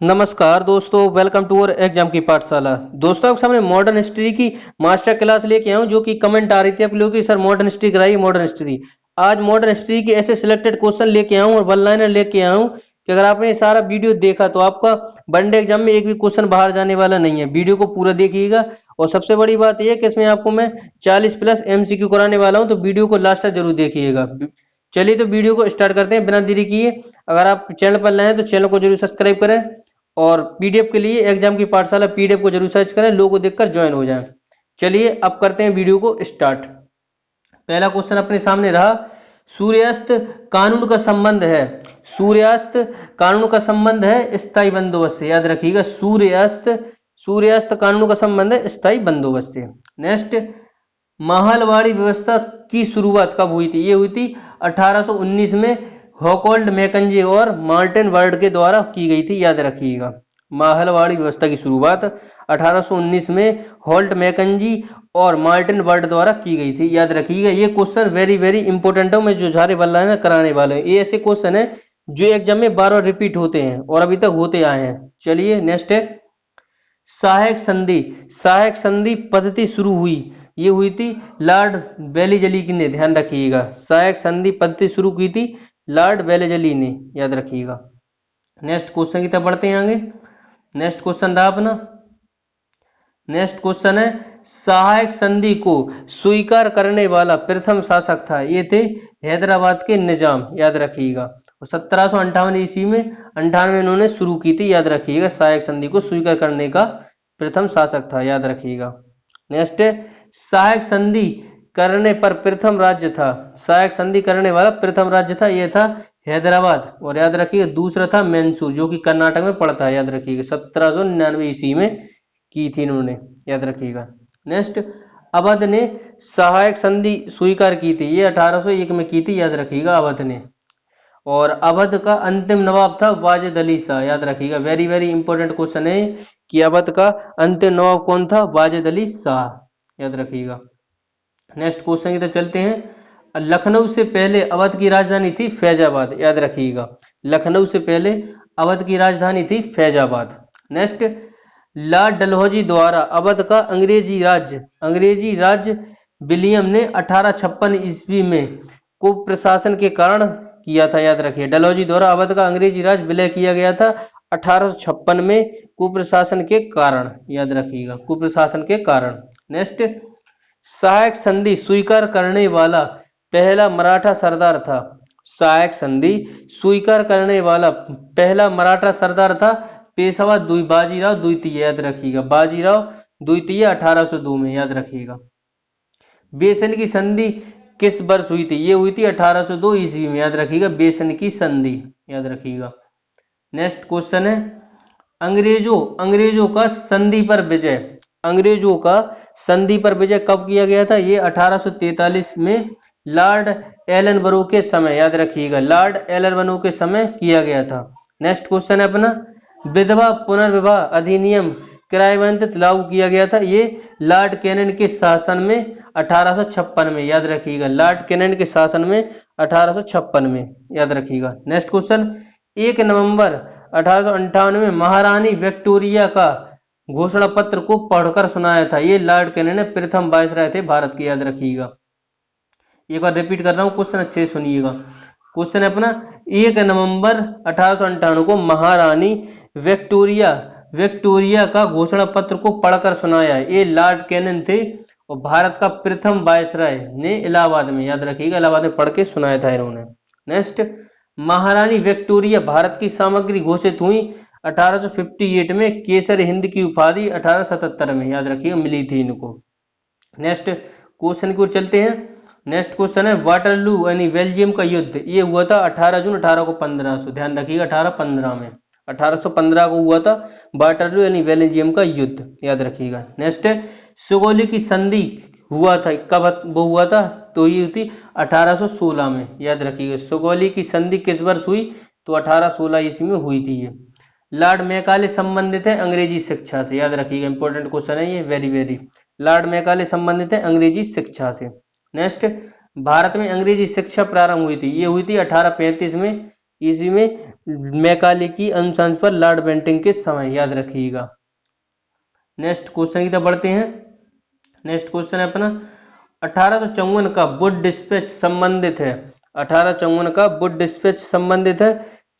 नमस्कार दोस्तों, welcome to our exam की पाठशाला। दोस्तों आपके सामने मॉडर्न हिस्ट्री की मास्टर क्लास लेके आया हूं, जो कि कमेंट आ रही थी आप लोगों की, सर मॉडर्न हिस्ट्री कराइए मॉडर्न हिस्ट्री। आज मॉडर्न हिस्ट्री के ऐसे सिलेक्टेड क्वेश्चन लेके आया हूं और वन लाइनर लेके आया हूं कि अगर आपने ये सारा वीडियो देखा तो आपका वनडे एग्जाम में एक भी क्वेश्चन बाहर जाने वाला नहीं है। वीडियो को पूरा देखिएगा। और सबसे बड़ी बात यह है कि इसमें आपको मैं 40 प्लस एमसीक्यू कराने वाला हूं, तो वीडियो को लास्ट तक जरूर देखिएगा। चलिए तो वीडियो को स्टार्ट करते हैं बिना देरी किए। अगर आप चैनल पर नए हैं तो चैनल को जरूर सब्सक्राइब करें और पीडीएफ के लिए एग्जाम की पाठशाला पीडीएफ को जरूर सर्च करें, लोगों को देखकर ज्वाइन हो जाएं। चलिए अब करते हैं वीडियो को स्टार्ट। पहला क्वेश्चन अपने सामने रहा, सूर्यास्त कानून का संबंध है। सूर्यास्त कानून का संबंध है स्थायी बंदोबस्त से। याद रखिएगा, सूर्यास्त कानून का संबंध है स्थायी बंदोबस्त से। नेक्स्ट, महलवाड़ी व्यवस्था की शुरुआत कब हुई थी? ये हुई थी 1819 में हॉकोल्ड मैकेंजी और मार्टिन वर्ड के द्वारा की गई थी। याद रखिएगा, महलवाड़ी व्यवस्था की शुरुआत 1819 में हॉल्ट मैकेंजी और मार्टिन वर्ड द्वारा की गई थी। याद रखिएगा, ये क्वेश्चन वेरी वेरी इंपॉर्टेंट है, मैं जो झारे वाला है ना कराने वाले हैं। ये ऐसे क्वेश्चन है जो एग्जाम में बार बार रिपीट होते हैं और अभी तक होते आए हैं। चलिए नेक्स्ट है, सहायक संधि पद्धति शुरू हुई। ये हुई थी लॉर्ड वेलेजली ने। ध्यान रखिएगा, सहायक संधि पद्धति शुरू की थी लॉर्ड वेलेजली ने। याद रखिएगा। नेक्स्ट क्वेश्चन की तरफ बढ़ते हैं आगे। नेक्स्ट क्वेश्चन रहा अपना, नेक्स्ट क्वेश्चन है, सहायक संधि को स्वीकार करने वाला प्रथम शासक था। ये थे हैदराबाद के निजाम। याद रखिएगा, और 1758 ईस्वी में 98 इन्होंने शुरू की थी। याद रखिएगा, सहायक संधि को स्वीकार करने का प्रथम शासक था। याद रखिएगा। नेक्स्ट है, सहायक संधि करने पर प्रथम राज्य था। सहायक संधि करने वाला प्रथम राज्य था, यह था हैदराबाद। और याद रखिएगा, दूसरा था मैसूर, जो कि कर्नाटक में पड़ता है। याद रखिएगा, 1799 ईस्वी में की थी इन्होंने। याद रखिएगा। नेक्स्ट, अवध ने सहायक संधि स्वीकार की थी। ये 1801 में की थी। याद रखिएगा, अवध ने। और अवध का अंतिम नवाब था वाजिद अली शाह। याद रखिएगा, वेरी वेरी इंपॉर्टेंट क्वेश्चन है कि अवध का अंतिम नवाब कौन था? वाजिद अली शाह। याद रखिएगा। नेक्स्ट क्वेश्चन की तरफ चलते हैं, लखनऊ से पहले अवध की राजधानी थी फैजाबाद। याद रखिएगा, लखनऊ से पहले अवध की राजधानी थी फैजाबाद। नेक्स्ट, लॉर्ड डलहौजी द्वारा अवध का अंग्रेजी राज्य विलियम ने 1856 ईस्वी में कुप्रशासन के कारण किया था। याद रखिए, डलहौजी द्वारा अवध का अंग्रेजी राज विलय किया गया था 1856 में कुप्रशासन के कारण। याद रखिएगा, कुप्रशासन के कारण। नेक्स्ट, सहायक संधि स्वीकार करने वाला पहला मराठा सरदार था। सहायक संधि स्वीकार करने वाला पहला मराठा सरदार था पेशवा बाजीराव द्वितीय। याद रखिएगा, बाजीराव द्वितीय 1802 में। याद रखिएगा। बेसन की संधि किस वर्ष हुई थी? ये हुई थी 1802 ईस्वी में। याद रखिएगा, बेसन की संधि। याद रखिएगा। नेक्स्ट क्वेश्चन है, अंग्रेजों का संधि पर विजय। अंग्रेजों का संधि पर विजय कब किया गया था? ये 1843 में लॉर्ड एलनबरो के समय। याद रखिएगा, लॉर्ड एलनबरो के समय किया गया था। नेक्स्ट क्वेश्चन है अपना, विधवा पुनर्विवाह अधिनियम क्रायवंतित लागू किया गया था। ये लॉर्ड कैनन के शासन में 1856 में। याद रखिएगा, लॉर्ड कैनन के शासन में 1856 में। याद रखिएगा। नेक्स्ट क्वेश्चन, 1 नवंबर 1858 में महारानी विक्टोरिया का घोषणा पत्र को पढ़कर सुनाया था। ये लॉर्ड कैनन प्रथम वायसराय थे भारत के। याद रखिएगा। एक बार रिपीट कर रहा हूं, क्वेश्चन अच्छे से सुनिएगा। क्वेश्चन है अपना, 1 नवंबर 1858 को महारानी विक्टोरिया का घोषणा पत्र को पढ़कर सुनाया। ये लॉर्ड कैनन थे और भारत का प्रथम वायसराय ने इलाहाबाद में। याद रखिएगा, इलाहाबाद में पढ़ के सुनाया था इन्होंने। नेक्स्ट, महारानी विक्टोरिया भारत की सामग्री घोषित हुई 1858 में। केसर हिंद की उपाधि 1877 में। याद रखिएगा, मिली थी इनको। नेक्स्ट क्वेश्चन की ओर चलते हैं। नेक्स्ट क्वेश्चन है, वाटरलू यानी बेल्जियम का युद्ध, ये हुआ था 18 जून 1815। ध्यान रखिएगा, 1815 में, 1815 को हुआ था वाटरलू यानी बेल्जियम का युद्ध। याद रखिएगा। नेक्स्ट है, सुगौली की संधि हुआ था कब? वो हुआ था तो ये थी 1816 में। याद रखिएगा, सुगौली की संधि किस वर्ष हुई? तो 1816 ईस्वी में हुई थी ये। लॉर्ड मैकाले संबंधित है अंग्रेजी शिक्षा से। याद रखिएगा, इंपॉर्टेंट क्वेश्चन है ये, वेरी वेरी। लॉर्ड मैकाले संबंधित है अंग्रेजी शिक्षा से। नेक्स्ट, भारत में अंग्रेजी शिक्षा प्रारंभ हुई थी। ये हुई थी 1835 में। ईस्वी में मैकाले की अनुशंसा पर लॉर्ड बेंटिंग के समय, याद रखिएगा। नेक्स्ट क्वेश्चन की तरफ बढ़ते हैं। नेक्स्ट क्वेश्चन है अपना 1854 का वुड डिस्पैच संबंधित है। 1854 का वुड डिस्पैच संबंधित है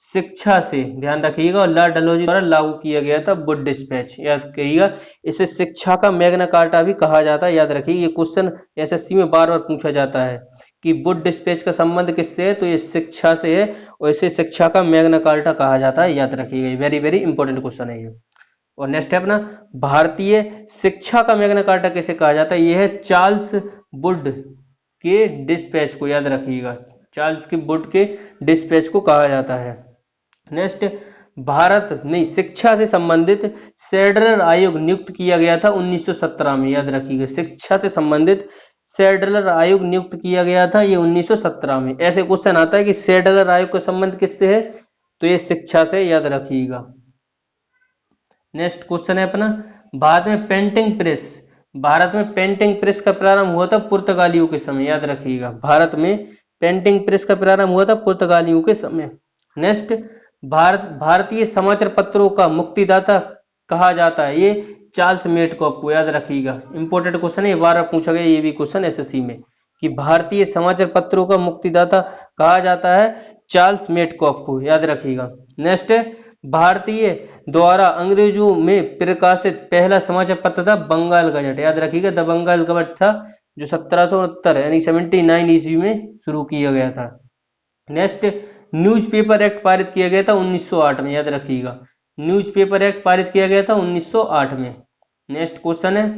शिक्षा से, ध्यान रखिएगा, और लॉर्ड डलहौजी द्वारा लागू किया गया था वुड डिस्पैच, याद रखिएगा। इसे शिक्षा का मैग्ना कार्टा भी कहा जाता है, याद रखिए। ये क्वेश्चन एसएससी में बार बार पूछा जाता है कि वुड डिस्पैच का संबंध किससे है, तो ये शिक्षा से है, और इसे शिक्षा का मैग्ना कार्टा कहा जाता है, याद रखिएगा। वेरी वेरी इंपॉर्टेंट क्वेश्चन है ये। और नेक्स्ट है अपना भारतीय शिक्षा का मैग्ना कार्टा किसे कहा जाता है, यह है चार्ल्स वुड के डिस्पैच को, याद रखिएगा। चार्ल्स के वुड के डिस्पैच को कहा जाता है। नेक्स्ट, भारत नहीं शिक्षा से संबंधित सेडलर आयोग नियुक्त किया गया था 1917 में, याद रखिएगा। शिक्षा से संबंधित सेडलर आयोग नियुक्त किया गया था ये 1917 में। ऐसे क्वेश्चन आता है कि सेडलर आयोग का संबंध किससे है, तो ये शिक्षा से, याद रखिएगा। नेक्स्ट क्वेश्चन है अपना भारत में पेंटिंग प्रेस, भारत में पेंटिंग प्रेस का प्रारंभ हुआ था पुर्तगालियों के समय, याद रखिएगा। भारत में पेंटिंग प्रेस का प्रारंभ हुआ था पुर्तगालियों के समय। नेक्स्ट, भारतीय समाचार पत्रों का मुक्तिदाता कहा जाता है, ये चार्ल्स मेटकॉफ को, याद रखिएगा। इंपॉर्टेंट क्वेश्चन है, बार बार पूछा गया ये भी क्वेश्चन एसएससी में, कि भारतीय समाचार पत्रों का मुक्तिदाता कहा जाता है चार्ल्स मेटकॉफ को, याद रखिएगा। नेक्स्ट, भारतीय द्वारा अंग्रेजों में प्रकाशित पहला समाचार पत्र था बंगाल गजट, याद रखिएगा। द बंगाल गजट था जो 1769 यानी 79 ईस्वी में शुरू किया गया था। नेक्स्ट, न्यूज़पेपर एक्ट पारित किया गया था 1908 में, याद रखिएगा। न्यूज़पेपर एक्ट पारित किया गया था 1908 में। नेक्स्ट क्वेश्चन है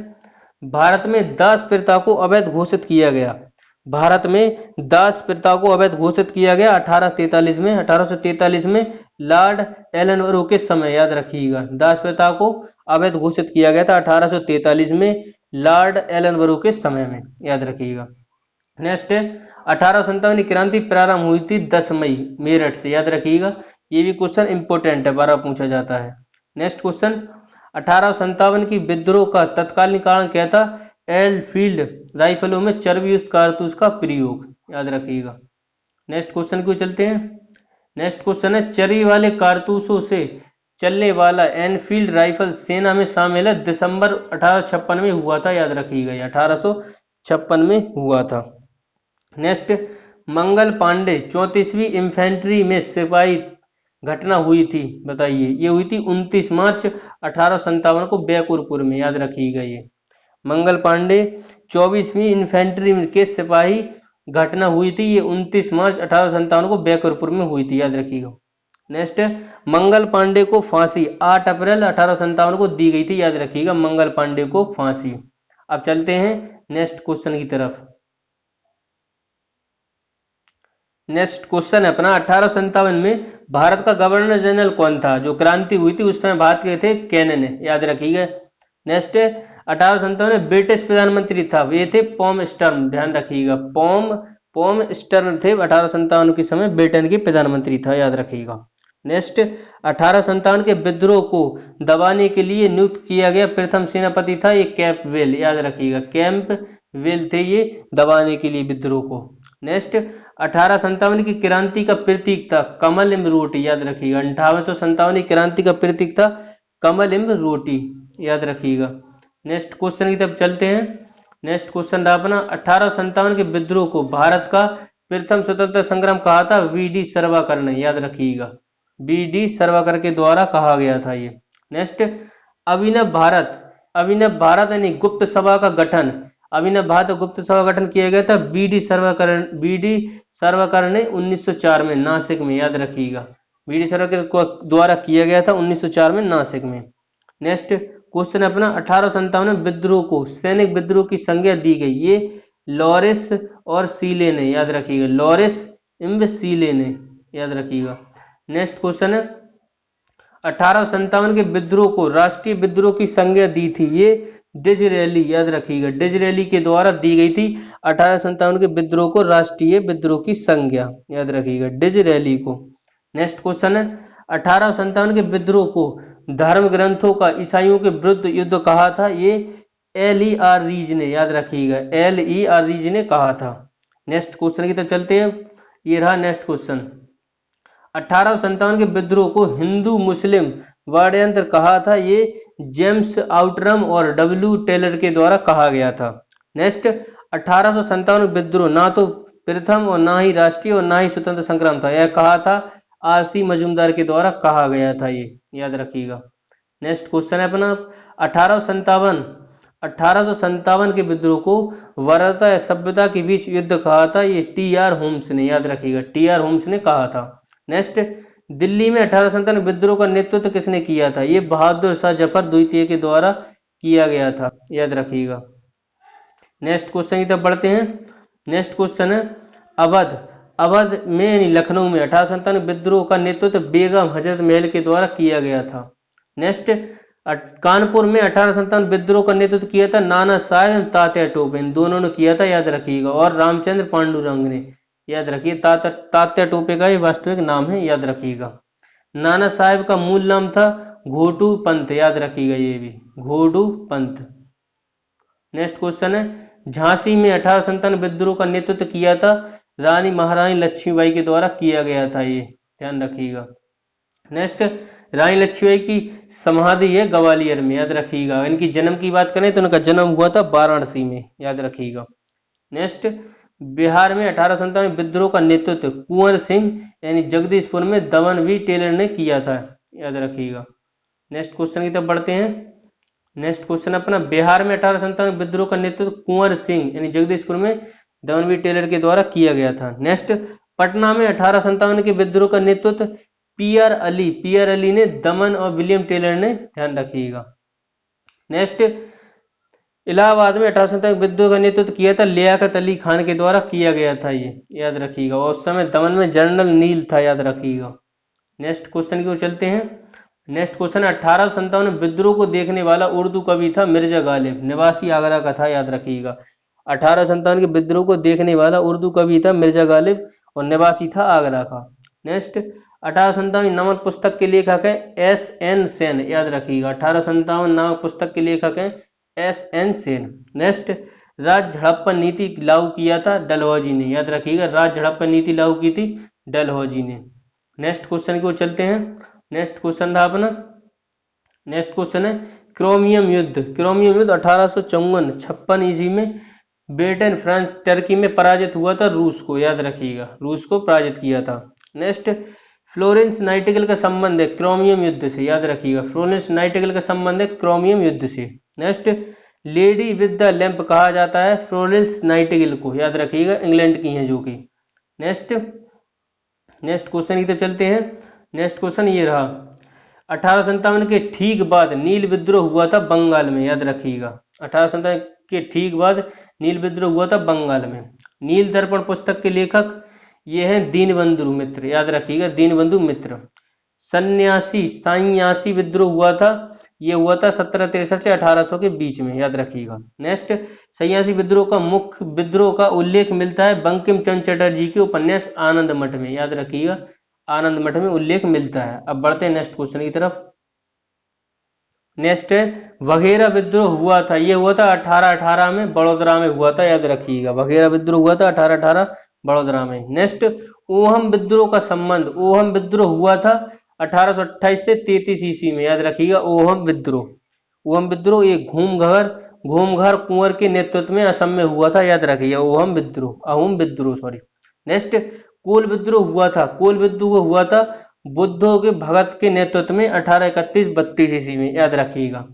भारत में दास प्रथा को अवैध घोषित किया गया, भारत में दास प्रथा को अवैध घोषित किया गया 1843 में। 1843 में लॉर्ड एलनबरो के समय, याद रखिएगा। दास प्रथा को अवैध घोषित किया गया था 1843 में लॉर्ड एलनबरो के समय में, याद रखिएगा। नेक्स्ट है 1857 क्रांति प्रारंभ हुई थी 10 मई मेरठ से, याद रखिएगा। ये भी क्वेश्चन इंपोर्टेंट है, बार बार पूछा जाता है। नेक्स्ट क्वेश्चन 1857 की विद्रोह का तत्कालीन कारण क्या था, एनफील्ड राइफलों में चर्बी युक्त कारतूस का प्रयोग, याद रखिएगा। नेक्स्ट क्वेश्चन को चलते हैं। नेक्स्ट क्वेश्चन है चर्बी वाले कारतूसों से चलने वाला एनफील्ड राइफल सेना में शामिल है, दिसंबर 1856 में हुआ था, याद रखिएगा। 1856 में हुआ था। नेक्स्ट, मंगल पांडे 34वीं इन्फेंट्री में सिपाही घटना हुई थी, बताइए। ये हुई थी 29 मार्च 1857 को बैकुरपुर में, याद रखिएगा। ये मंगल पांडे 24वीं इन्फेंट्री के सिपाही घटना हुई थी, ये 29 मार्च 1857 को बैकुरपुर में हुई थी, याद रखिएगा। नेक्स्ट, मंगल पांडे को फांसी 8 अप्रैल 1857 को दी गई थी, याद रखिएगा। मंगल पांडे को फांसी। अब चलते हैं नेक्स्ट क्वेश्चन की तरफ। नेक्स्ट क्वेश्चन है अपना 1857 में भारत का गवर्नर जनरल कौन था, जो क्रांति हुई थी उस समय भारत के थे कैनन, याद रखिएगा। नेक्स्ट 1857 में ब्रिटिश प्रधानमंत्री था, वे थे पॉम स्टर्न, ध्यान रखिएगा। पॉम स्टर्न थे 1857 के समय ब्रिटेन के प्रधानमंत्री था, याद रखिएगा। नेक्स्ट 1857 के विद्रोह को दबाने के लिए नियुक्त किया गया प्रथम सेनापति था ये कैंपबेल, याद रखिएगा। कैंपबेल थे ये दबाने के लिए विद्रोह को। नेक्स्ट 1857 की क्रांति का प्रतीक था कमल इम रोटी, याद रखिएगा। 1857 की क्रांति का प्रतीक था कमल इम रोटी, याद रखिएगा। नेक्स्ट क्वेश्चन की तरफ चलते हैं। नेक्स्ट क्वेश्चन रहा अपना 1857 के विद्रोह को भारत का प्रथम स्वतंत्रता संग्राम कहा था वी.डी. सरवाकर ने, याद रखिएगा। वी.डी. सरवाकर के द्वारा कहा गया था ये। नेक्स्ट, अभिनव भारत यानी गुप्त सभा का गठन, अभिनव भारत गुप्त सभा गठन किया गया था वी.डी. सरवाकर ने 1904 में नासिक में, याद रखिएगा। वी.डी. सरवाकर द्वारा किया गया था 1904 में नासिक में। नेक्स्ट क्वेश्चन अपना 1857 में विद्रोह को सैनिक विद्रोह की संज्ञा दी गई, ये लॉरेंस और सीले ने, याद रखिएगा। लॉरेंस इम्ब सीले ने, याद रखिएगा। नेक्स्ट क्वेश्चन है 1857 के विद्रोह को राष्ट्रीय विद्रोह की संज्ञा दी थी, ये डिजरेली, याद रखिएगा। डिजरेली के द्वारा दी गई थी 1857 के विद्रोह को राष्ट्रीय विद्रोह की संज्ञा, याद रखिएगा, डिजरेली को। नेक्स्ट क्वेश्चन है 1857 के विद्रोह को धर्म ग्रंथों का ईसाइयों के विरुद्ध युद्ध कहा था, ये L.E.R. रीज ने, याद रखिएगा। L.E.R. रीज ने कहा था। नेक्स्ट क्वेश्चन की तरफ चलते हैं। ये रहा नेक्स्ट क्वेश्चन 1857 के विद्रोह को हिंदू मुस्लिम षड्यंत्र कहा था। ये जेम्स आउटरम और डब्ल्यू टेलर के द्वारा कहा गया था। नेक्स्ट, 1857 विद्रोह ना तो प्रथम और ना ही राष्ट्रीय और ना ही स्वतंत्र संग्राम था, यह कहा था आरसी मजूमदार के द्वारा कहा गया था, ये याद रखिएगा। नेक्स्ट क्वेश्चन है अपना 1857 के विद्रोह को वरीयता या सभ्यता के बीच युद्ध कहा था, ये टी.आर. होम्स ने, याद रखिएगा, टी.आर. होम्स ने कहा था। नेक्स्ट, दिल्ली में 1857 विद्रोह का नेतृत्व किसने किया था, ये बहादुर शाह जफर द्वितीय के द्वारा किया गया था, याद रखिएगा। नेक्स्ट क्वेश्चन की तरफ बढ़ते हैं। नेक्स्ट क्वेश्चन है अवध में यानी लखनऊ में 1857 विद्रोह का नेतृत्व बेगम हजरत महल के द्वारा किया गया था। नेक्स्ट, कानपुर में 1857 विद्रोह का नेतृत्व किया था नाना साहेब एवं तात्या टोपे, इन दोनों ने किया था, याद रखिएगा। और रामचंद्र पांडुरंग ने, याद रखिए। तात्या टोपे का ये वास्तविक नाम है, याद रखिएगा। नाना साहेब का मूल नाम था घोटू पंत, याद रखिएगा, ये भी घोटू पंत। नेक्स्ट क्वेश्चन है झांसी में 1857 विद्रोह का नेतृत्व किया था रानी महारानी लक्ष्मीबाई के द्वारा किया गया था, ये ध्यान रखिएगा। नेक्स्ट, रानी लक्ष्मीबाई की समाधि है ग्वालियर में, याद रखिएगा। इनकी जन्म की बात करें तो इनका जन्म हुआ था वाराणसी में, याद रखिएगा। नेक्स्ट, बिहार में 1857 विद्रोह का नेतृत्व कुंवर सिंह यानी जगदीशपुर में दमन वी टेलर ने किया था, याद रखिएगा। नेक्स्ट क्वेश्चन की तरफ बढ़ते हैं। नेक्स्ट क्वेश्चन अपना बिहार में 1857 विद्रोह का नेतृत्व कुंवर सिंह यानी जगदीशपुर में दमन वी टेलर के द्वारा किया गया था। नेक्स्ट, पटना में 1857 के विद्रोह का नेतृत्व पी.आर. अली ने दमन और विलियम टेलर ने, ध्यान रखिएगा। नेक्स्ट, इलाहाबाद में 1857 विद्रोह का नेतृत्व किया था लियाकत अली खान के द्वारा किया गया था, ये याद रखिएगा। और उस समय दमन में जनरल नील था, याद रखिएगा। नेक्स्ट क्वेश्चन की ओर चलते हैं। नेक्स्ट क्वेश्चन 1857 विद्रोह को देखने वाला उर्दू कवि था मिर्जा गालिब, निवासी आगरा का था, याद रखिएगा। 1857 के विद्रोह को देखने वाला उर्दू कवि था मिर्जा गालिब और निवासी था आगरा का। नेक्स्ट, 1857 नामक पुस्तक के लेखक है S.N. सेन, याद रखिएगा। 1857 नामक पुस्तक के लेखक है S.N. सेन। नेक्स्ट, राज झड़प्पन नीति लागू किया था डलहौजी ने, याद रखिएगा। राज झड़प्पन नीति लागू की थी डलहौजी ने। नेक्स्ट क्वेश्चन की ओर चलते हैं। नेक्स्ट क्वेश्चन था अपना, नेक्स्ट क्वेश्चन है क्रोमियम युद्ध 1854-56 ईस्वी में ब्रिटेन, फ्रांस, टर्की में पराजित हुआ था रूस को, याद रखिएगा, रूस को पराजित किया था। नेक्स्ट, फ्लोरेंस नाइटिंगेल का संबंध है क्रोमियम युद्ध से, याद रखिएगा। फ्लोरेंस नाइटिंगेल का संबंध है क्रोमियम युद्ध से। Next, lady with the lamp कहा जाता है फ्लोरेंस नाइटिंगेल को, याद रखिएगा, इंग्लैंड की हैं जो कि। नेक्स्ट क्वेश्चन की तरफ चलते हैं। नेक्स्ट क्वेश्चन ये रहा 1857 के ठीक बाद नील विद्रोह हुआ था बंगाल में, याद रखिएगा। 1857 के ठीक बाद नील विद्रोह हुआ था बंगाल में। नील दर्पण पुस्तक के लेखक ये हैं दीनबंधु मित्र, याद रखिएगा, दीनबंधु मित्र। सन्यासी विद्रोह हुआ था, ये हुआ था 1763 से 1800 के बीच में, याद रखिएगा। नेक्स्ट, सन्यासी विद्रोह का मुख्य विद्रोह का उल्लेख मिलता है बंकिम चंद्र चटर्जी के उपन्यास आनंद मठ में, याद रखिएगा, आनंद मठ में उल्लेख मिलता है। अब बढ़ते हैं नेक्स्ट क्वेश्चन की तरफ। नेक्स्ट है वघेरा विद्रोह हुआ था, ये हुआ था 1818 में बड़ोदरा में हुआ था, याद रखिएगा। वघेरा विद्रोह हुआ था 1818 बड़ोदरा में। नेक्स्ट, ओहम विद्रोह का संबंध, ओहम विद्रोह हुआ था 1828 से 33 ईस्वी में, याद रखिएगा। ओहम विद्रोह ये घूमघर कुंवर के नेतृत्व में असम में हुआ था, याद रखिएगा। ओहम विद्रोह सॉरी। नेक्स्ट, कोल विद्रोह हुआ था बुद्धों के भगत के नेतृत्व में 1831-32 ईस्वी में, याद रखिएगा।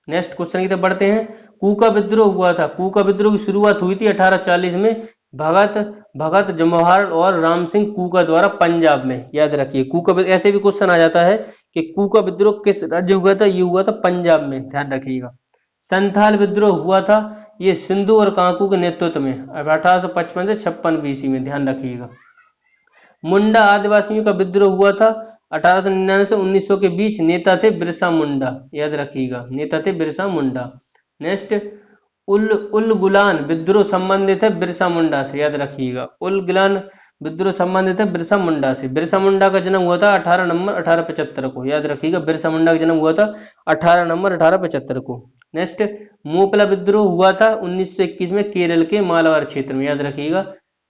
नेक्स्ट क्वेश्चन की तरफ बढ़ते हैं। कूका विद्रोह हुआ था, कूका विद्रोह की शुरुआत हुई थी 1840 में भगत जवाहर और राम सिंह कूका द्वारा पंजाब में, याद रखिए। कूका, ऐसे भी क्वेश्चन आ जाता है कि कूका विद्रोह किस राज्य हुआ था, ये हुआ था पंजाब में, ध्यान रखिएगा। संथाल विद्रोह हुआ था, ये सिंधु और कांकू के नेतृत्व में 1855 से 56 ईस्वी में, ध्यान रखिएगा। मुंडा आदिवासियों का विद्रोह हुआ था 1899 से 1900 के बीच, नेता थे बिरसा मुंडा, याद रखिएगा, नेता थे बिरसा मुंडा। नेक्स्ट, उलगुलान विद्रोह संबंधित है बिरसा मुंडा से, याद रखिएगा। उलगुलान विद्रोह संबंधित है बिरसा मुंडा से। बिरसा मुंडा का जन्म हुआ था 18 नवंबर 1875 को, याद रखिएगा। बिरसा मुंडा का जन्म हुआ था 18 नवंबर 1875 को। नेक्स्ट, मोपला विद्रोह हुआ था 1921 में केरल के मालाबार क्षेत्र में, याद रखिएगा।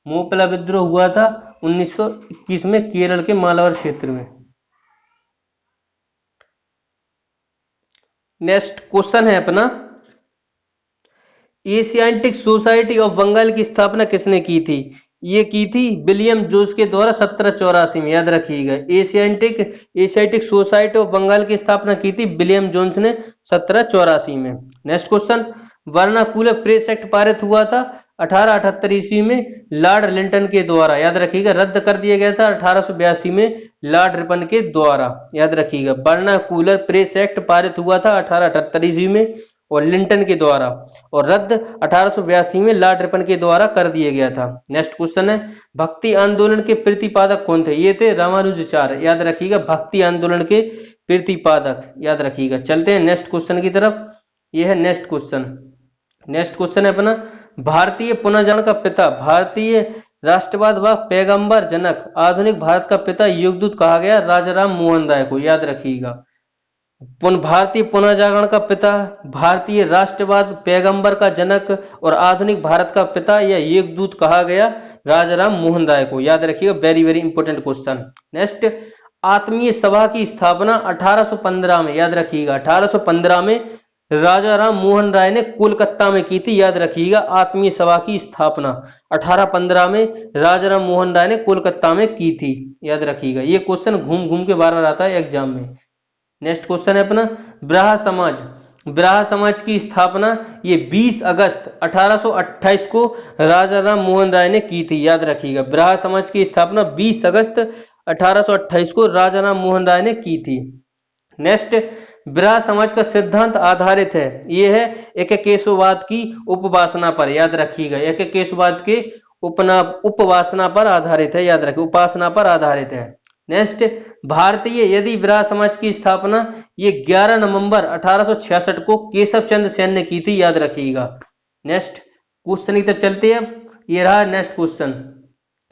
मोपला विद्रोह हुआ था 1921 में केरल के मालाबार क्षेत्र में। नेक्स्ट क्वेश्चन है अपना, एशियाटिक सोसाइटी ऑफ बंगाल की स्थापना किसने की थी? ये की थी विलियम जोन्स के द्वारा 1784 में, याद रखिएगा। एशियाटिक सोसाइटी ऑफ बंगाल की स्थापना की थी विलियम जोन्स ने 1784 में। Next question, vernacular press act पारित हुआ था 1878 ईस्वी में लॉर्ड लिंटन के द्वारा, याद रखिएगा। रद्द कर दिया गया था 1882 में लॉर्ड रिपन के द्वारा, याद रखिएगा। वर्नाकुलर प्रेस एक्ट पारित हुआ था 1878 ईस्वी में और लिंटन के द्वारा, और रद्द 1882 में लॉर्ड रिपन के द्वारा कर दिया गया था। नेक्स्ट क्वेश्चन है, भक्ति आंदोलन के प्रतिपादक कौन थे? ये थे रामानुजाचार्य, याद रखिएगा। भक्ति आंदोलन के प्रतिपादक, याद रखिएगा। चलते हैं नेक्स्ट क्वेश्चन की तरफ। ये है नेक्स्ट क्वेश्चन। नेक्स्ट क्वेश्चन है अपना, भारतीय पुनर्जागरण का पिता, भारतीय राष्ट्रवाद व पैगंबर जनक, आधुनिक भारत का पिता, युगदूत कहा गया राजाराम मोहन राय को, याद रखिएगा। भारतीय पुनर्जागरण का पिता, भारतीय राष्ट्रवाद, पैगंबर का जनक और आधुनिक भारत का पिता या युगदूत कहा गया राजाराम मोहन राय को, याद रखिएगा। Very very important question. Next, आत्मीय सभा की स्थापना 1815 में, याद रखिएगा। 1815 में राजाराम मोहन राय ने कोलकाता में की थी, याद रखिएगा। आत्मीय सभा की स्थापना 1815 में राजाराम मोहन राय ने कोलकाता में की थी, याद रखिएगा। ये क्वेश्चन घूम घूम के बार बार आता है एग्जाम में। नेक्स्ट क्वेश्चन है अपना, ब्राह्म समाज, ब्राह्म समाज की स्थापना ये 20 अगस्त 1828 को राजाराम मोहन राय ने की थी, याद रखिएगा। ब्राह्म समाज की स्थापना 20 अगस्त 1828 को राजाराम मोहन राय ने की थी। नेक्स्ट, ब्राह्म समाज का सिद्धांत आधारित है, यह है एकेकेशववाद की उपासना पर, याद रखिएगा। एकेकेशववाद के उपासना पर आधारित है, याद रखिए। उपासना पर आधारित है। नेक्स्ट, भारतीय यदि ब्राह्म समाज की स्थापना ये 11 नवंबर 1866 को केशव चंद्र सेन ने की थी, याद रखिएगा। नेक्स्ट क्वेश्चन की तरफ चलते हैं। ये रहा नेक्स्ट क्वेश्चन।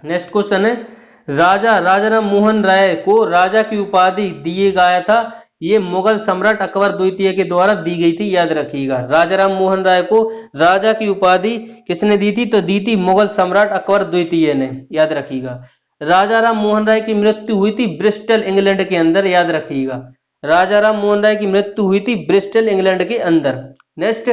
नेक्स्ट क्वेश्चन है, राजाराम मोहन राय को राजा की उपाधि दिए गया था, ये मुगल सम्राट अकबर द्वितीय के द्वारा दी गई थी, याद रखिएगा। राजाराम मोहन राय को राजा की उपाधि किसने दी थी? तो दी थी मुगल सम्राट अकबर द्वितीय ने, याद रखिएगा। राजाराम मोहन राय की मृत्यु हुई थी ब्रिस्टल इंग्लैंड के अंदर, याद रखिएगा। राजाराम मोहन राय की मृत्यु हुई थी ब्रिस्टल इंग्लैंड के अंदर। नेक्स्ट,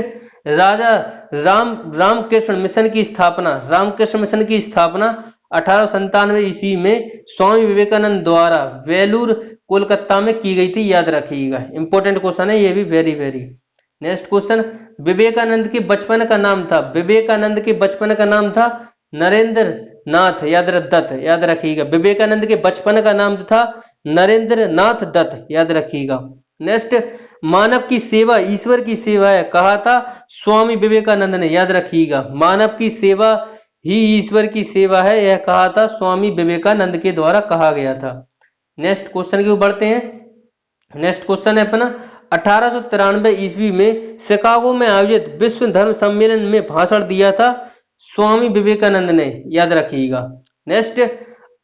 राजा रामकृष्ण मिशन की स्थापना, रामकृष्ण मिशन की स्थापना 1897 ईस्वी में स्वामी विवेकानंद द्वारा वेलूर कोलकाता में की गई थी, याद रखिएगा। इंपॉर्टेंट क्वेश्चन है ये भी, very very. Next question, Vivekananda के बचपन का नाम था, विवेकानंद के बचपन का नाम था नरेंद्र नाथ दत्त, याद रखिएगा। विवेकानंद के बचपन का नाम था नरेंद्र नाथ दत्त, याद रखिएगा। नेक्स्ट, मानव की सेवा ईश्वर की सेवा है, कहा था स्वामी विवेकानंद ने, याद रखिएगा। मानव की सेवा ही ईश्वर की सेवा है, यह कहा था स्वामी विवेकानंद के द्वारा कहा गया था। नेक्स्ट क्वेश्चन की ओर बढ़ते हैं। नेक्स्ट क्वेश्चन है अपना, 1893 ईस्वी में शिकागो में आयोजित विश्व धर्म सम्मेलन में भाषण दिया था स्वामी विवेकानंद ने, याद रखिएगा। नेक्स्ट,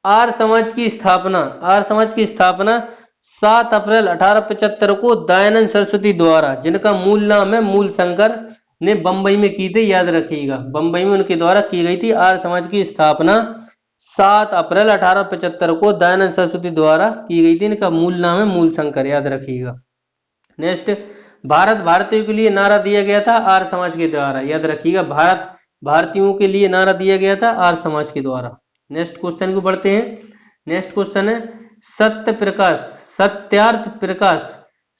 आर्य समाज की स्थापना, आर्य समाज की स्थापना 7 अप्रैल 1875 को दयानंद सरस्वती द्वारा, जिनका मूल नाम है मूल शंकर, ने बंबई में की थी, याद रखिएगा। बंबई में उनके द्वारा की गई थी आर्य समाज की स्थापना 7 अप्रैल 1875 को दयानंद सरस्वती द्वारा की गई थी। इनका मूल नाम है मूल शंकर, याद रखिएगा। नेक्स्ट, भारत भारतीयों के लिए नारा दिया गया था आर्य समाज के द्वारा, याद रखिएगा। भारत भारतीयों के लिए नारा दिया गया था आर्य समाज के द्वारा। नेक्स्ट क्वेश्चन को बढ़ते हैं। नेक्स्ट क्वेश्चन है, सत्यार्थ प्रकाश,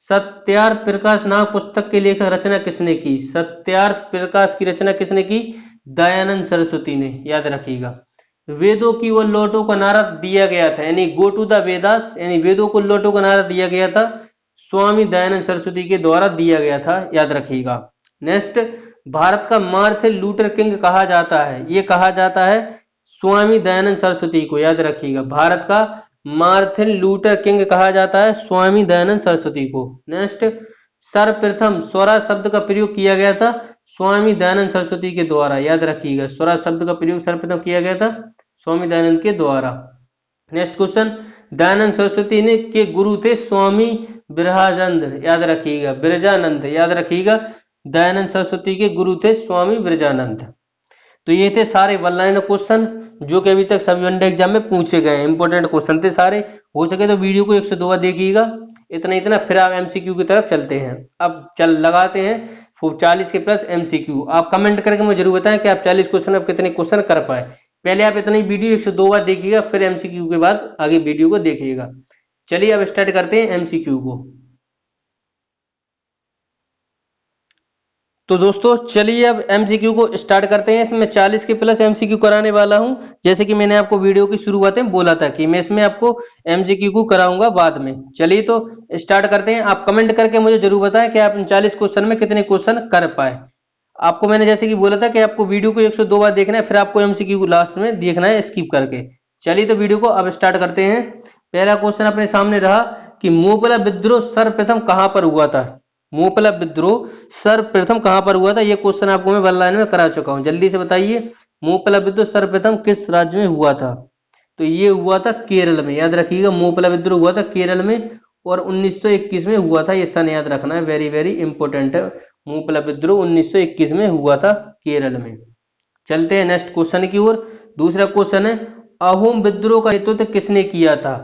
सत्यार्थ प्रकाश नाम पुस्तक के लेखक रचना किसने की? सत्यार्थ प्रकाश की रचना किसने की? दयानंद सरस्वती ने, याद रखिएगा। वेदों की ओर लौटो का नारा दिया गया था, यानी गो टू द वेदास, यानी वेदों को लौटो का नारा दिया गया था स्वामी दयानंद सरस्वती के द्वारा दिया गया था, याद रखिएगा। नेक्स्ट, भारत का मार्टिन लूथर किंग कहा जाता है, ये कहा जाता है स्वामी दयानंद सरस्वती को, याद रखिएगा। भारत का मार्टिन लूथर किंग कहा जाता है स्वामी दयानंद सरस्वती को। नेक्स्ट, सर्वप्रथम स्वराज शब्द का प्रयोग किया गया था स्वामी दयानंद सरस्वती के द्वारा, याद रखिएगा। स्वराज शब्द का प्रयोग सर्वप्रथम किया गया था स्वामी दयानंद के द्वारा। नेक्स्ट क्वेश्चन, दयानंद सरस्वती ने के गुरु थे स्वामी बिरजानंद, याद रखिएगा। बिरजानंद, याद रखिएगा। दयानंद सरस्वती के गुरु थे स्वामी बिरजानंद। तो ये थे सारे वन लाइनर क्वेश्चन जो कि अभी तक सभी वनडे एग्जाम में पूछे गए हैं। इंपॉर्टेंट क्वेश्चन थे सारे। हो सके तो वीडियो को 1 से 2 बार देखिएगा। इतना फिर आप एमसीक्यू की तरफ चलते हैं। अब चल लगाते हैं 40 के प्लस एमसीक्यू। आप कमेंट करके मुझे जरूर बताएं कि आप 40 क्वेश्चन आप कितने क्वेश्चन कर पाए। पहले आप इतनी वीडियो 1 से 2 बार देखिएगा, फिर एमसीक्यू के बाद आगे वीडियो को देखिएगा। चलिए अब स्टार्ट करते हैं एमसीक्यू को। तो दोस्तों चलिए अब एमसीक्यू को स्टार्ट करते हैं। इसमें 40 के प्लस एमसीक्यू कराने वाला हूं। जैसे कि मैंने आपको वीडियो की शुरुआत में बोला था कि मैं इसमें आपको एमसीक्यू को कराऊंगा बाद में। चलिए तो स्टार्ट करते हैं। आप कमेंट करके मुझे जरूर बताएं कि आप इन 40 क्वेश्चन में कितने क्वेश्चन कर पाए। आपको मैंने जैसे कि बोला था कि आपको वीडियो को 102 बार देखना है, फिर आपको एमसीक्यू लास्ट में देखना है स्किप करके। चलिए तो वीडियो को अब स्टार्ट करते हैं। पहला क्वेश्चन अपने सामने रहा कि मोपला विद्रोह सर्वप्रथम कहां पर हुआ था। मोपला विद्रोह सर्वप्रथम कहां पर हुआ था, यह क्वेश्चन आपको मैं वन लाइन में करा चुका हूं। जल्दी से बताइए मोपला विद्रोह सर्वप्रथम किस राज्य में हुआ था। तो ये हुआ था केरल में। याद रखिएगा मोपला विद्रोह हुआ था केरल में और 1921 में हुआ था। ये सन याद रखना है, वेरी वेरी इंपॉर्टेंट है। मोपला विद्रोह 1921 में हुआ था केरल में। चलते हैं नेक्स्ट क्वेश्चन की ओर। दूसरा क्वेश्चन है अहोम विद्रोह का नेतृत्व किसने किया था।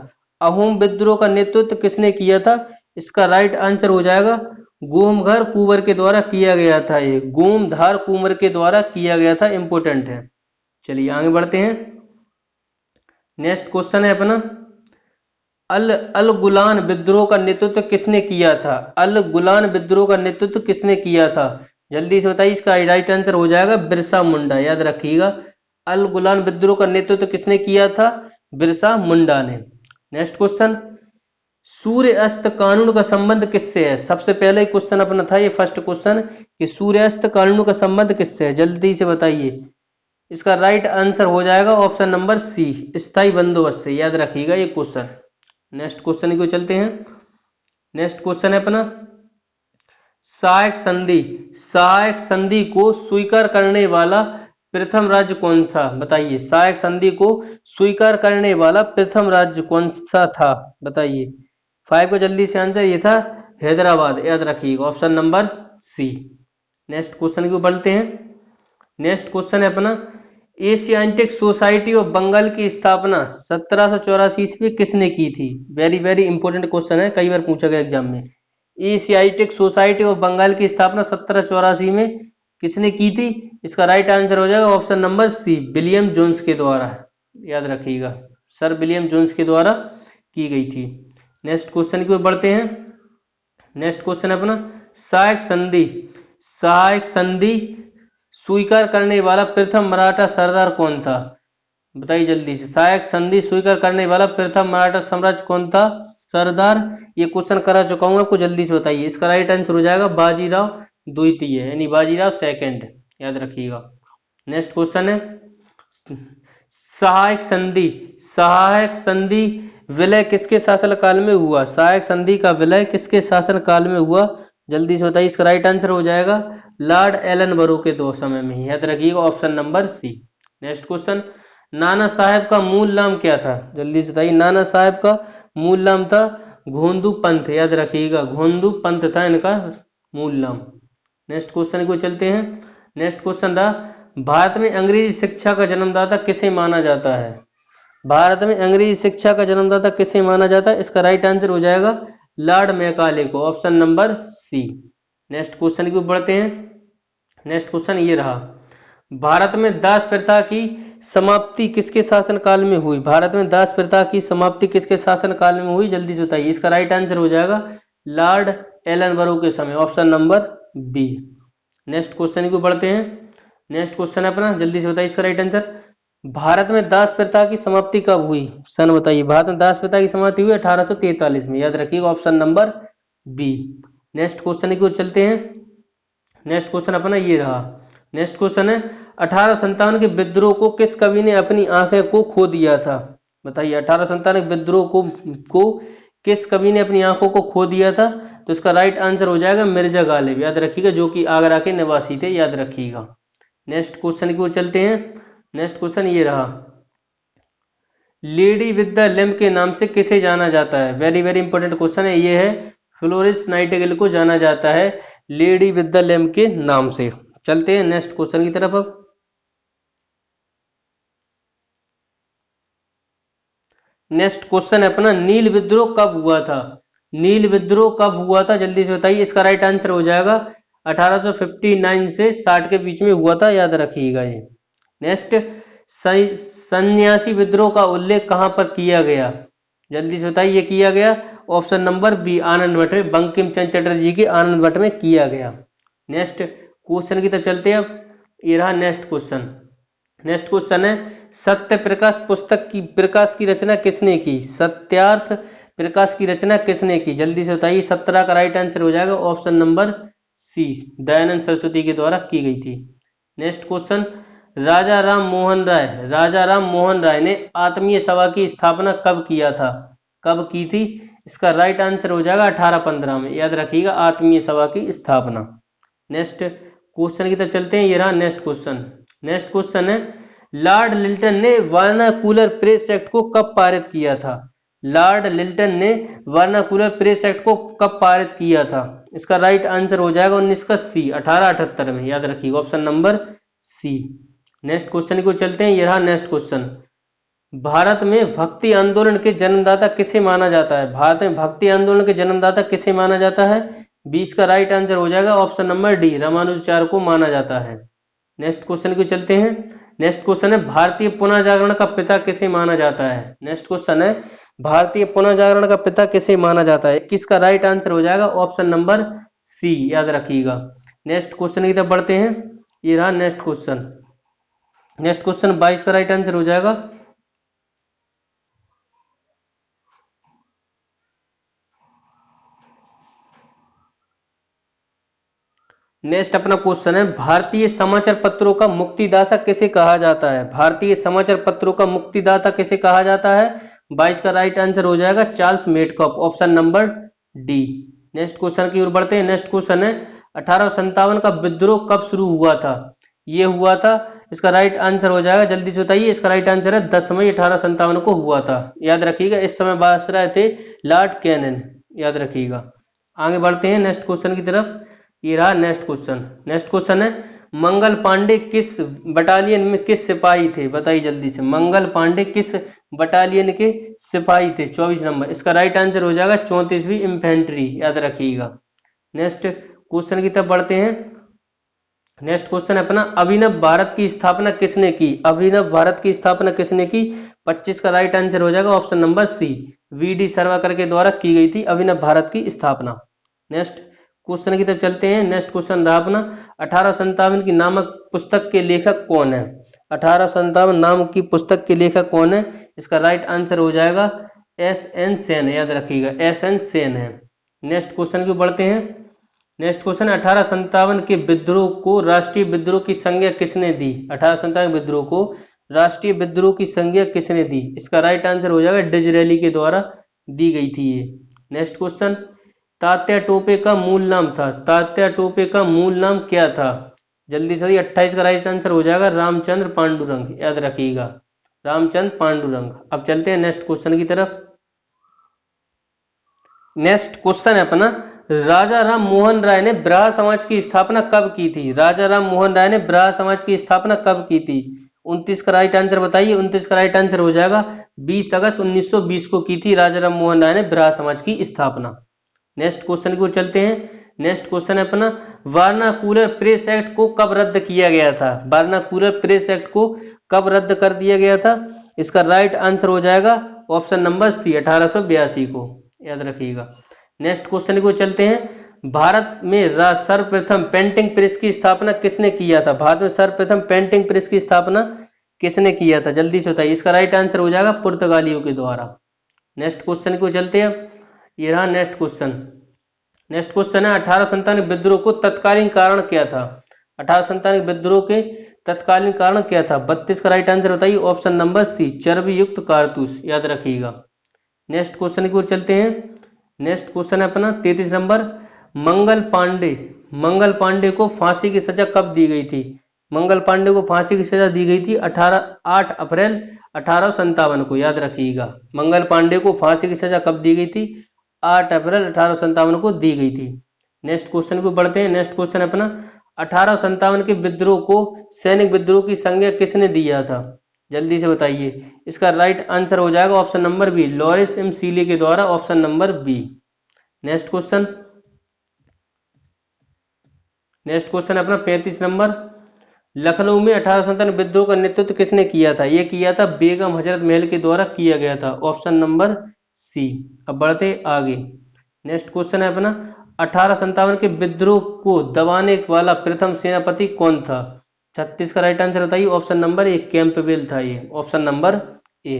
अहोम विद्रोह का नेतृत्व किसने किया था। इसका राइट आंसर हो जाएगा गोमधार कुंवर के द्वारा किया गया था। ये गोमधार कुंवर के द्वारा किया गया था। इंपोर्टेंट है। चलिए आगे बढ़ते हैं। नेक्स्ट क्वेश्चन है अपना अल गुलान विद्रोह का नेतृत्व किसने किया था। अल गुलान विद्रोह का नेतृत्व किसने किया था। जल्दी से बताइए। इसका राइट आंसर हो जाएगा बिरसा मुंडा। याद रखिएगा अल गुलान विद्रोह का नेतृत्व किसने किया था, बिरसा मुंडा ने। नेक्स्ट क्वेश्चन सूर्य अस्त कानून का संबंध किससे है। सबसे पहले क्वेश्चन अपना था ये फर्स्ट क्वेश्चन कि सूर्य अस्त कानून का संबंध किससे है। जल्दी से बताइए। इसका राइट आंसर हो जाएगा ऑप्शन नंबर सी स्थायी बंदोबस्त से। याद रखिएगा ये क्वेश्चन। नेक्स्ट क्वेश्चन को चलते हैं। नेक्स्ट क्वेश्चन है अपना सहायक संधि। सहायक संधि को स्वीकार करने वाला प्रथम राज्य कौन सा। बताइए सहायक संधि को स्वीकार करने वाला प्रथम राज्य कौन सा था। बताइए 5 को जल्दी से आंसर ये था हैदराबाद। याद रखिएगा option number C. Next question को बढ़ते हैं। नेक्स्ट क्वेश्चन है अपना एशियाटिक सोसाइटी ऑफ बंगाल की स्थापना 1784 ईस्वी में किसने की थी। वेरी वेरी इंपॉर्टेंट क्वेश्चन है, कई बार पूछा गया एग्जाम में। एशियाटिक सोसाइटी ऑफ बंगाल की स्थापना 1784 में किसने की थी। इसका राइट आंसर हो जाएगा option number C William Jones के द्वारा। याद रखिएगा सर विलियम जोन्स के द्वारा की गई थी। नेक्स्ट क्वेश्चन की ओर बढ़ते हैं। नेक्स्ट क्वेश्चन है अपना सहायक संधि। सहायक संधि स्वीकार करने वाला प्रथम मराठा सरदार कौन था। बताइए जल्दी से। सहायक संधि स्वीकार करने वाला प्रथम मराठा साम्राज्य कौन था, सरदार। ये क्वेश्चन करा चुका हूं आपको। जल्दी से बताइए। इसका राइट आंसर हो जाएगा बाजीराव द्वितीय यानी बाजीराव सेकंड। याद रखिएगा। नेक्स्ट क्वेश्चन है सहायक संधि। सहायक संधि विलय किसके शासनकाल में हुआ। सहायक संधि का विलय किसके शासनकाल में हुआ। जल्दी से बताइए। इसका राइट आंसर हो जाएगा लॉर्ड एलन बरो के दो समय में। याद रखिएगा option number C. Next question Nana Saheb का मूल नाम क्या था। जल्दी से बताइए। नाना साहेब का मूल नाम था घोंदू पंथ। याद रखिएगा घोंदू पंथ था इनका मूल नाम। नेक्स्ट क्वेश्चन को चलते हैं। नेक्स्ट क्वेश्चन रहा भारत में अंग्रेजी शिक्षा का जन्मदाता किसे माना जाता है। भारत में अंग्रेजी शिक्षा का जन्मदाता किसे माना जाता है। इसका राइट आंसर हो जाएगा लॉर्ड मैकाले को। Option number C. Next question की ओर बढ़ते हैं। नेक्स्ट क्वेश्चन ये रहा भारत में दास प्रथा की समाप्ति किसके शासनकाल में हुई। भारत में दास प्रथा की समाप्ति किसके शासनकाल में हुई। जल्दी से बताइए। इसका राइट आंसर हो जाएगा लॉर्ड एलन बरो के समय। Option number B. Next question की ओर बढ़ते हैं। नेक्स्ट क्वेश्चन है अपना जल्दी से बताइए। इसका राइट आंसर भारत में दास प्रथा की समाप्ति कब हुई। सन बताइए। भारत में दास प्रथा की समाप्ति हुई 1843 में। याद रखिएगा option number B. Next question की ओर चलते हैं। नेक्स्ट क्वेश्चन अपना ये रहा। नेक्स्ट क्वेश्चन है 1857 के विद्रोह को किस कवि ने अपनी आंखें को खो दिया था। बताइए 1857 के विद्रोह को किस कवि ने अपनी आंखों को खो दिया था। तो इसका राइट आंसर हो जाएगा मिर्जा गालिब। याद रखिएगा जो कि आगरा के निवासी थे। याद रखिएगा। नेक्स्ट क्वेश्चन की ओर चलते हैं। नेक्स्ट क्वेश्चन ये रहा लेडी विद द लैम्प के नाम से किसे जाना जाता है। वेरी वेरी इंपॉर्टेंट क्वेश्चन है ये है फ्लोरेंस नाइटिंगेल को जाना जाता है लेडी विद द लैम्प के नाम से। चलते हैं नेक्स्ट क्वेश्चन की तरफ। अब नेक्स्ट क्वेश्चन है अपना, नील विद्रोह कब हुआ था? नील विद्रोह कब हुआ था, जल्दी से बताइए। इसका राइट आंसर हो जाएगा 1859 से 60 के बीच में हुआ था, याद रखिएगा ये। नेक्स्ट, सन्यासी विद्रोह का उल्लेख कहां पर किया गया? जल्दी से बताइए, ये किया गया ऑप्शन नंबर बी, आनंद मठ में, बंकिम चंद्र चटर्जी के आनंद मठ में किया गया। नेक्स्ट क्वेश्चन की तरफ चलते हैं अब। ये रहा नेक्स्ट क्वेश्चन। नेक्स्ट क्वेश्चन है, सत्य प्रकाश पुस्तक की प्रकाश की रचना किसने की? सत्यार्थ प्रकाश की रचना किसने की? जल्दी से बताइए। 17 का राइट आंसर हो जाएगा option number C, Dayanand Saraswati के द्वारा की गई थी। नेक्स्ट क्वेश्चन, राजा राम मोहन राय ने आत्मीय सभा की स्थापना कब किया था? कब की थी? इसका राइट आंसर हो जाएगा 1815 में, याद रखिएगा, आत्मीय सभा की स्थापना। नेक्स्ट क्वेश्चन की तरफ चलते हैं। ये रहा नेक्स्ट क्वेश्चन। नेक्स्ट क्वेश्चन है, लॉर्ड लिल्टन ने वर्नाकुलर प्रेस एक्ट को कब पारित किया था? लॉर्ड लिल्टन ने वर्नाकुलर प्रेस एक्ट को कब पारित किया था? इसका राइट आंसर हो जाएगा 19 का सी, 1878 में, याद रखिएगा, option number C. Next question को चलते हैं। ये रहा नेक्स्ट क्वेश्चन। भारत में भक्ति आंदोलन के जन्मदाता किसे माना जाता है? भारत में भक्ति आंदोलन के जन्मदाता किसे माना जाता है? 20 का राइट आंसर हो जाएगा ऑप्शन नंबर डी, रामानुजाचार्य को माना जाता है। नेक्स्ट क्वेश्चन को चलते हैं। नेक्स्ट क्वेश्चन है, भारतीय पुनः जागरण का पिता किसे माना जाता है? नेक्स्ट क्वेश्चन है, भारतीय पुनः जागरण का पिता किसे माना जाता है? किसका राइट आंसर हो जाएगा ऑप्शन नंबर सी, याद रखिएगा। नेक्स्ट क्वेश्चन की तरफ बढ़ते हैं। ये रहा नेक्स्ट क्वेश्चन। नेक्स्ट क्वेश्चन 22 का राइट आंसर हो जाएगा। नेक्स्ट अपना क्वेश्चन है, भारतीय समाचार पत्रों का मुक्तिदाता किसे कहा जाता है? भारतीय समाचार पत्रों का मुक्तिदाता किसे कहा जाता है? 22 का राइट आंसर हो जाएगा Charles Metcalfe, option number D. Next question की ओर बढ़ते हैं। नेक्स्ट क्वेश्चन है, 1857 का विद्रोह कब शुरू हुआ था? ये हुआ था, इसका राइट आंसर हो जाएगा, जल्दी से बताइए। इसका राइट आंसर है 10 मई 1857 को हुआ था, याद रखिएगा। इस समय वायसराय थे लॉर्ड कैनन, याद रखिएगा। आगे बढ़ते हैं नेक्स्ट क्वेश्चन की तरफ। ये रहा नेक्स्ट क्वेश्चन। नेक्स्ट क्वेश्चन है, मंगल पांडे किस बटालियन में किस सिपाही थे? बताइए जल्दी से। मंगल पांडे किस बटालियन के सिपाही थे? 24 नंबर। इसका राइट आंसर हो जाएगा 34वीं इन्फेंट्री, याद रखिएगा। नेक्स्ट क्वेश्चन की तरफ बढ़ते हैं। नेक्स्ट क्वेश्चन है अपना, अभिनव भारत की स्थापना किसने की? अभिनव भारत की स्थापना किसने की? 25 का राइट आंसर हो जाएगा option number C, V D. Savarkar के द्वारा की गई थी अभिनव भारत की स्थापना। नेक्स्ट क्वेश्चन की तरफ चलते हैं। नेक्स्ट क्वेश्चन रहा अपना, 1857 की नामक पुस्तक के लेखक कौन है? 1857 नाम की पुस्तक के लेखक कौन है? इसका राइट आंसर हो जाएगा एस.एन. सेन, याद रखिएगा, एस.एन. सेन है। नेक्स्ट क्वेश्चन की बढ़ते हैं। नेक्स्ट क्वेश्चन, 1857 के विद्रोह को राष्ट्रीय विद्रोह की संज्ञा किसने दी? 1857 विद्रोह को राष्ट्रीय विद्रोह की संज्ञा किसने दी? इसका राइट आंसर हो जाएगा डिसरेली के द्वारा दी गई थी ये। नेक्स्ट क्वेश्चन, तात्या टोपे का मूल नाम था। तात्या टोपे का मूल नाम क्या था? जल्दी से 28 का राइट आंसर हो जाएगा रामचंद्र पांडुरंग, याद रखिएगा, रामचंद्र पांडुरंग। अब चलते हैं नेक्स्ट क्वेश्चन की तरफ। नेक्स्ट क्वेश्चन है अपना, राजा राम मोहन राय ने ब्राह्मण समाज की स्थापना कब की थी? राजा राम मोहन राय ने ब्राह्मण समाज की स्थापना कब की थी? 29 का राइट आंसर बताइए। 29 का राइट आंसर हो जाएगा 20 अगस्त 1920 को की थी राजा राम मोहन राय ने ब्राह्मण समाज की स्थापना। नेक्स्ट क्वेश्चन की ओर चलते हैं। नेक्स्ट क्वेश्चन है अपना, वर्नाकुलर प्रेस एक्ट को कब रद्द किया गया था? वर्नाकुलर प्रेस एक्ट को कब रद्द कर दिया गया था? इसका राइट आंसर हो जाएगा ऑप्शन नंबर सी, 1882 को, याद रखिएगा। नेक्स्ट क्वेश्चन को चलते हैं। भारत में सर्वप्रथम पेंटिंग प्रेस की स्थापना किसने किया था? भारत में सर्वप्रथम पेंटिंग प्रेस की स्थापना किसने किया था? जल्दी से बताइए। इसका राइट आंसर हो जाएगा पुर्तगालियों के द्वारा। नेक्स्ट क्वेश्चन को चलते हैं। ये रहा नेक्स्ट क्वेश्चन। नेक्स्ट क्वेश्चन है, 1857 विद्रोह को तत्कालीन कारण क्या था? 1857 विद्रोह के तत्कालीन कारण क्या था? 32 का राइट आंसर बताइए, ऑप्शन नंबर सी, चर्बी युक्त कारतूस, याद रखिएगा। नेक्स्ट क्वेश्चन की ओर चलते हैं। नेक्स्ट क्वेश्चन है अपना 33 नंबर, मंगल पांडे को फांसी की सजा कब दी गई थी? मंगल पांडे को फांसी की सजा दी गई थी 8 अप्रैल 1857 को, याद रखिएगा। मंगल पांडे को फांसी की सजा कब दी गई थी? 8 अप्रैल 1857 को दी गई थी। नेक्स्ट क्वेश्चन को बढ़ते हैं। नेक्स्ट क्वेश्चन है अपना, 1857 के विद्रोह को सैनिक विद्रोह की संज्ञा किसने दिया था? जल्दी से बताइए। इसका राइट आंसर हो जाएगा option number B, Lawrence M Seeley के द्वारा, option number B. Next question, next question अपना 35 नंबर। लखनऊ में 1857 विद्रोह का नेतृत्व किसने किया था? यह किया था बेगम हजरत महल के द्वारा किया गया था, ऑप्शन नंबर सी। अब बढ़ते आगे। नेक्स्ट क्वेश्चन है अपना 1857 के विद्रोह को दबाने वाला प्रथम सेनापति कौन था? 36 का राइट आंसर बताइए। ऑप्शन नंबर ए, कैंपबेल था ये, option number A.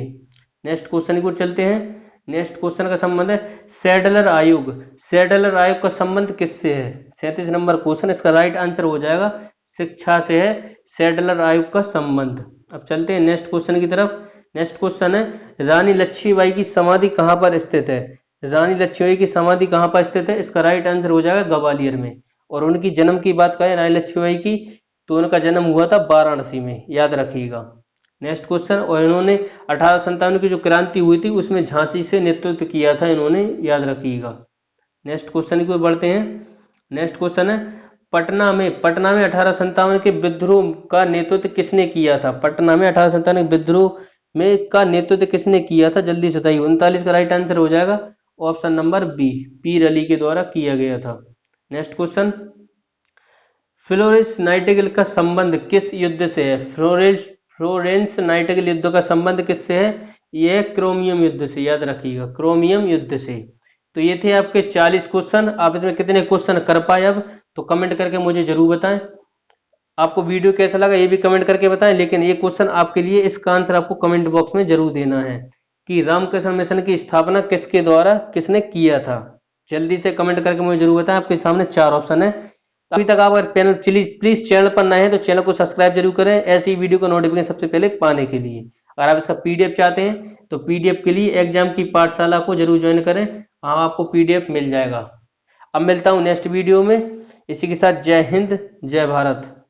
Next question की ओर चलते हैं। नेक्स्ट क्वेश्चन का संबंध है सैडलर आयोग। सैडलर आयोग का संबंध किससे है? 37 नंबर क्वेश्चन, इसका राइट आंसर हो जाएगा शिक्षा से है सैडलर आयोग का संबंध। अब चलते हैं नेक्स्ट क्वेश्चन की तरफ। नेक्स्ट क्वेश्चन है रानी लक्ष्मीबाई की समाधि कहां पर स्थित है? रानी लक्ष्मीबाई की समाधि कहां पर स्थित है? इसका राइट आंसर हो जाएगा ग्वालियर में। और उनकी जन्म की बात करें रानी लक्ष्मीबाई की, तो उनका जन्म हुआ था वाराणसी में, याद रखिएगा। नेक्स्ट क्वेश्चन, और इन्होंने 1857 की जो क्रांति हुई थी उसमें झांसी से नेतृत्व किया था इन्होंने, याद रखिएगा। नेक्स्ट क्वेश्चन की ओर बढ़ते हैं। नेक्स्ट क्वेश्चन है पटना में 1857 के विद्रोह का नेतृत्व किसने किया था? पटना में 1857 विद्रोह में का नेतृत्व किसने किया था? जल्दी से बताइए। 39 का राइट आंसर हो जाएगा ऑप्शन नंबर बी, पीर अली के द्वारा किया गया था। नेक्स्ट क्वेश्चन, फ्लोरेंस नाइटिंगेल का संबंध किस युद्ध से है? फ्लोरेंस नाइटिंगेल युद्ध का संबंध किससे है? यह क्रोमियम युद्ध से, याद रखिएगा, क्रोमियम युद्ध से। तो ये थे आपके 40 क्वेश्चन। आप इसमें कितने क्वेश्चन कर पाए अब तो कमेंट करके मुझे जरूर बताएं। आपको वीडियो कैसा लगा ये भी कमेंट करके बताएं। लेकिन ये क्वेश्चन आपके लिए, इसका आंसर आपको कमेंट बॉक्स में जरूर देना है कि रामकृष्ण मिशन की स्थापना किसके द्वारा, किसने किया था। जल्दी से कमेंट करके मुझे जरूर बताएं। आपके सामने 4 ऑप्शन है। अभी तक आप अगर प्लीज चैनल पर नए हैं तो चैनल को सब्सक्राइब जरूर करें ऐसी वीडियो को नोटिफिकेशन सबसे पहले पाने के लिए। अगर आप इसका पीडीएफ चाहते हैं तो पीडीएफ के लिए एग्जाम की पाठशाला को जरूर ज्वाइन करें, वहां आपको पीडीएफ मिल जाएगा। अब मिलता हूं नेक्स्ट वीडियो में। इसी के साथ जय हिंद, जय भारत।